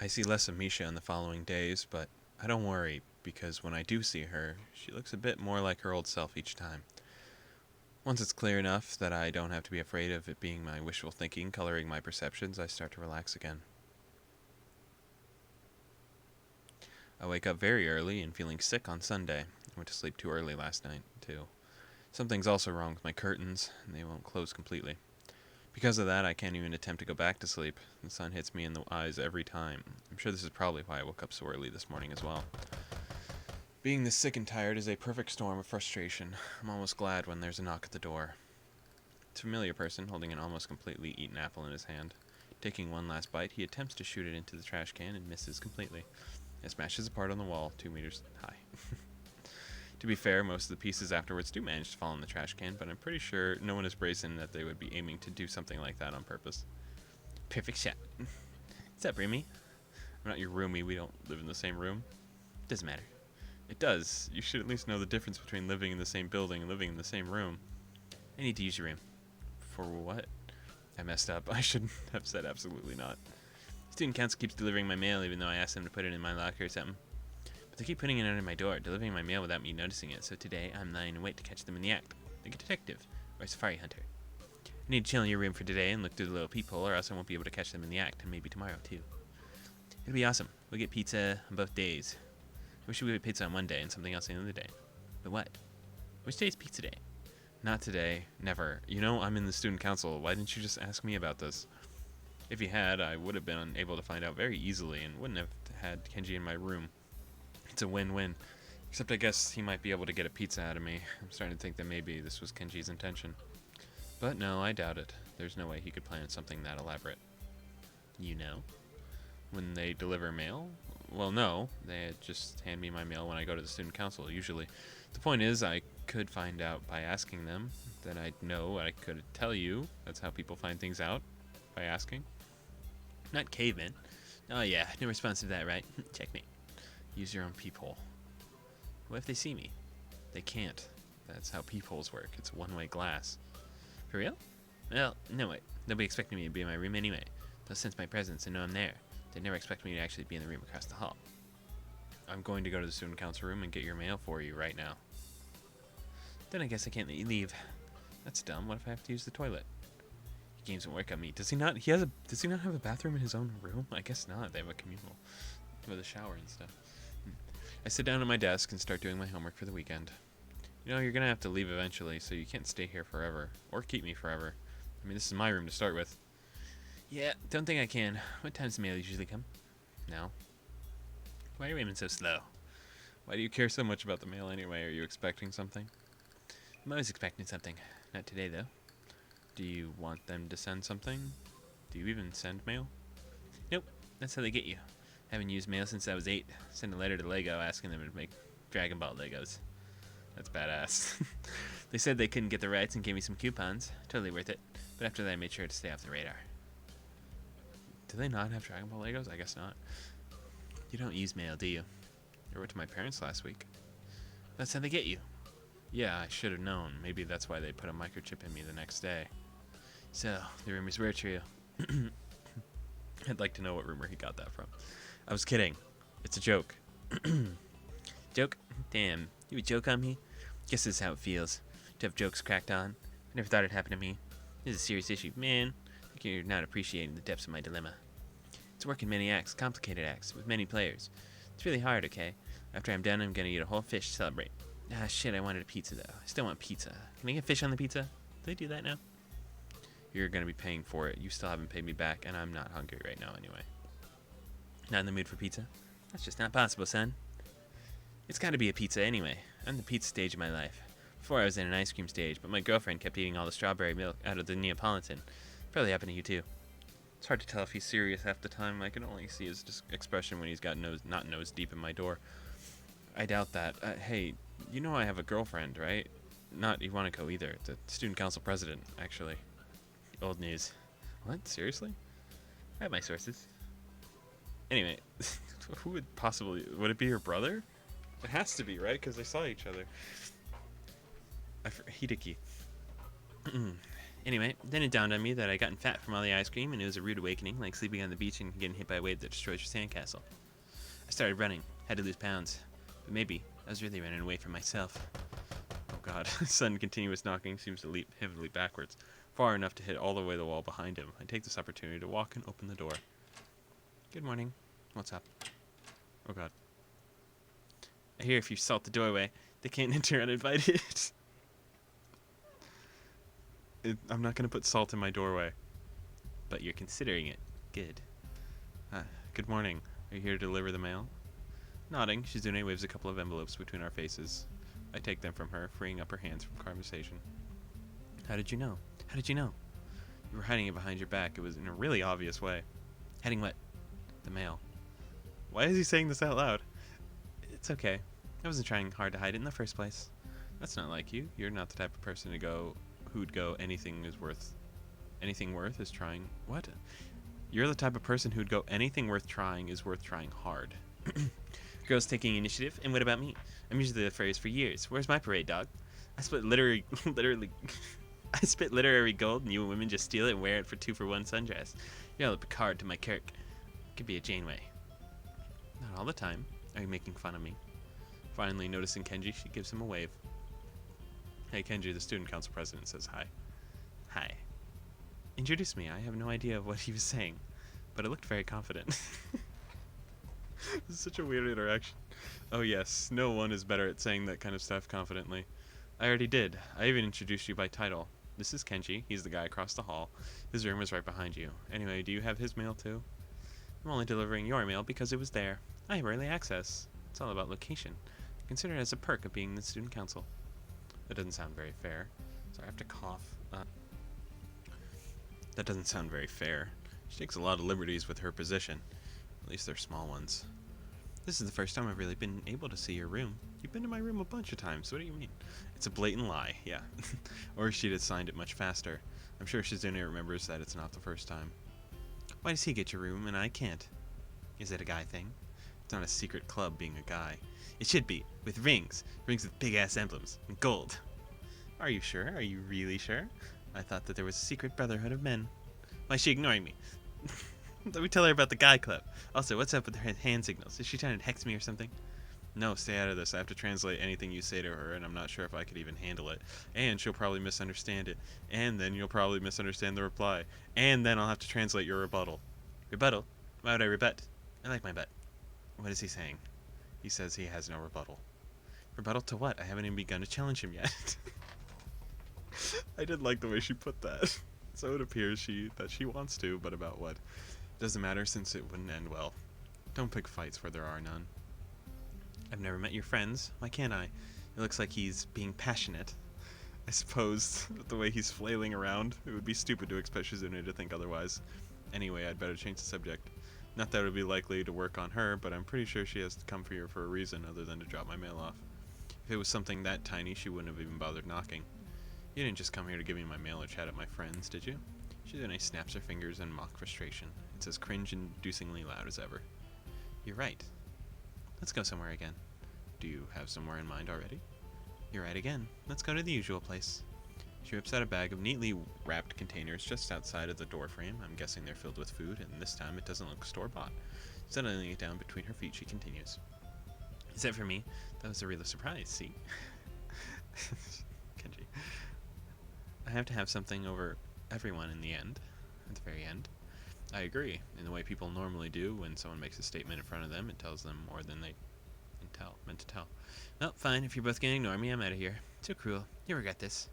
I see less of Misha in the following days, but I don't worry, because when I do see her, she looks a bit more like her old self each time. Once it's clear enough that I don't have to be afraid of it being my wishful thinking coloring my perceptions, I start to relax again. I wake up very early and feeling sick on Sunday. I went to sleep too early last night, too. Something's also wrong with my curtains, and they won't close completely. Because of that, I can't even attempt to go back to sleep. The sun hits me in the eyes every time. I'm sure this is probably why I woke up so early this morning as well. Being this sick and tired is a perfect storm of frustration. I'm almost glad when there's a knock at the door. It's a familiar person holding an almost completely eaten apple in his hand. Taking one last bite, he attempts to shoot it into the trash can and misses completely. It smashes apart on the wall, 2 meters high. To be fair, most of the pieces afterwards do manage to fall in the trash can, but I'm pretty sure no one is brazen that they would be aiming to do something like that on purpose. Perfect shot. What's up, roomie? I'm not your roomie, we don't live in the same room. Doesn't matter. It does. You should at least know the difference between living in the same building and living in the same room. I need to use your room. For what? I messed up. I shouldn't have said absolutely not. Student council keeps delivering my mail even though I asked them to put it in my locker or something. But they keep putting it under my door, delivering my mail without me noticing it, so today I'm lying in wait to catch them in the act, like a detective, or a safari hunter. I need to chill in your room for today and look through the little peephole, or else I won't be able to catch them in the act, and maybe tomorrow too. It'll be awesome. We'll get pizza on both days. I wish we would get pizza on one day and something else the other day. But what? Which day is pizza day? Not today. Never. You know, I'm in the student council. Why didn't you just ask me about this? If you had, I would have been able to find out very easily and wouldn't have had Kenji in my room. It's a win-win. Except I guess he might be able to get a pizza out of me. I'm starting to think that maybe this was Kenji's intention. But no, I doubt it. There's no way he could plan something that elaborate. You know? When they deliver mail? Well, no. They just hand me my mail when I go to the student council, usually. The point is, I could find out by asking them. Then I'd know, I could tell you. That's how people find things out. By asking. Not cavemen. Oh yeah, no response to that, right? Checkmate. Use your own peephole. What if they see me? They can't. That's how peepholes work. It's one-way glass. For real? Well, no way. They'll be expecting me to be in my room anyway. They'll sense my presence and know I'm there. They'd never expect me to actually be in the room across the hall. I'm going to go to the student council room and get your mail for you right now. Then I guess I can't let you leave. That's dumb. What if I have to use the toilet? He games won't work on me. Does he not have a bathroom in his own room? I guess not. They have a communal with a shower and stuff. I sit down at my desk and start doing my homework for the weekend. You know, you're gonna have to leave eventually, so you can't stay here forever. Or keep me forever. I mean, this is my room to start with. Yeah, don't think I can. What time's the mail usually come? Now. Why are you aiming so slow? Why do you care so much about the mail anyway? Are you expecting something? I'm always expecting something. Not today, though. Do you want them to send something? Do you even send mail? Nope. That's how they get you. Haven't used mail since I was 8. Sent a letter to Lego asking them to make Dragon Ball Legos. That's badass. They said they couldn't get the rights and gave me some coupons. Totally worth it. But after that, I made sure to stay off the radar. Do they not have Dragon Ball Legos? I guess not. You don't use mail, do you? I wrote to my parents last week. That's how they get you. Yeah, I should have known. Maybe that's why they put a microchip in me the next day. So, the rumors were true. I'd like to know what rumor he got that from. I was kidding. It's a joke. Joke? Damn. You would joke on me? Guess this is how it feels. To have jokes cracked on. I never thought it'd happen to me. This is a serious issue. Man, I think you're not appreciating the depths of my dilemma. It's working many acts, complicated acts, with many players. It's really hard, okay? After I'm done, I'm gonna eat a whole fish to celebrate. Ah, shit, I wanted a pizza, though. I still want pizza. Can I get fish on the pizza? Do they do that now? You're gonna be paying for it. You still haven't paid me back, and I'm not hungry right now anyway. Not in the mood for pizza? That's just not possible, son. It's gotta be a pizza anyway. I'm in the pizza stage of my life. Before I was in an ice cream stage, but my girlfriend kept eating all the strawberry milk out of the Neapolitan. Probably happened to you too. It's hard to tell if he's serious half the time. I can only see his expression when he's got not nose deep in my door. I doubt that. Hey, you know I have a girlfriend, right? Not Iwanako either. The student council president, actually. Old news. What? Seriously? I have my sources. Anyway, who would possibly... Would it be your brother? It has to be, right? Because they saw each other. Hideki. Anyway, then it dawned on me that I'd gotten fat from all the ice cream, and it was a rude awakening, like sleeping on the beach and getting hit by a wave that destroys your sandcastle. I started running, had to lose pounds. But maybe I was really running away from myself. Oh god, sudden continuous knocking seems to leap heavily backwards, far enough to hit all the way the wall behind him. I take this opportunity to walk and open the door. Good morning. What's up? Oh god. I hear if you salt the doorway, they can't enter uninvited. I'm not going to put salt in my doorway. But you're considering it. Good. Good morning. Are you here to deliver the mail? Nodding, Shizune waves a couple of envelopes between our faces. I take them from her, freeing up her hands from conversation. How did you know? How did you know? You were hiding it behind your back. It was in a really obvious way. Hiding what? The mail. Why is he saying this out loud? It's okay. I wasn't trying hard to hide it in the first place. That's not like you. You're not the type of person who'd go anything worth is trying. What? You're the type of person who'd go anything worth trying is worth trying hard. Girls taking initiative, and what about me? I'm usually the phrase for years. Where's my parade, dog? I spit I spit literary gold, and you women just steal it and wear it for 2-for-1 sundress. You're a Picard to my Kirk. Could be a Janeway. Not all the time. Are you making fun of me? Finally, noticing Kenji, she gives him a wave. Hey, Kenji, the student council president, says hi. Hi. Introduce me. I have no idea what he was saying, but it looked very confident. This is such a weird interaction. Oh yes, no one is better at saying that kind of stuff confidently. I already did. I even introduced you by title. This is Kenji. He's the guy across the hall. His room is right behind you. Anyway, do you have his mail too? I'm only delivering your mail because it was there. I have early access. It's all about location. Consider it as a perk of being the student council. That doesn't sound very fair. So I have to cough. That doesn't sound very fair. She takes a lot of liberties with her position. At least they're small ones. This is the first time I've really been able to see your room. You've been to my room a bunch of times. What do you mean? It's a blatant lie, yeah. Or she'd have signed it much faster. I'm sure Shizune remembers that it's not the first time. Why does he get your room and I can't? Is it a guy thing? It's not a secret club being a guy. It should be, with rings. Rings with big-ass emblems. And gold. Are you sure? Are you really sure? I thought that there was a secret brotherhood of men. Why is she ignoring me? Let me tell her about the guy club. Also, what's up with her hand signals? Is she trying to hex me or something? No, stay out of this. I have to translate anything you say to her, and I'm not sure if I could even handle it. And she'll probably misunderstand it. And then you'll probably misunderstand the reply. And then I'll have to translate your rebuttal. Rebuttal? Why would I rebut? I like my butt. What is he saying? He says he has no rebuttal. Rebuttal to what? I haven't even begun to challenge him yet. I did like the way she put that. So it appears that she wants to, but about what? Doesn't matter since it wouldn't end well. Don't pick fights where there are none. I've never met your friends. Why can't I? It looks like he's being passionate. I suppose, with the way he's flailing around, it would be stupid to expect Shizune to think otherwise. Anyway, I'd better change the subject. Not that it would be likely to work on her, but I'm pretty sure she has to come here for a reason other than to drop my mail off. If it was something that tiny, she wouldn't have even bothered knocking. You didn't just come here to give me my mail or chat at my friends, did you? Shizune snaps her fingers in mock frustration. It's as cringe-inducingly loud as ever. You're right. Let's go somewhere again. Do you have somewhere in mind already? You're right again. Let's go to the usual place. She whips out a bag of neatly wrapped containers just outside of the door frame. I'm guessing they're filled with food, and this time it doesn't look store-bought. Settling it down between her feet, she continues. Is that for me? That was a real surprise, see? Kenji. I have to have something over everyone in the end. At the very end. I agree. In the way people normally do when someone makes a statement in front of them, it tells them more than they meant to tell. Well, fine. If you're both going to ignore me, I'm out of here. So cruel. You regret this.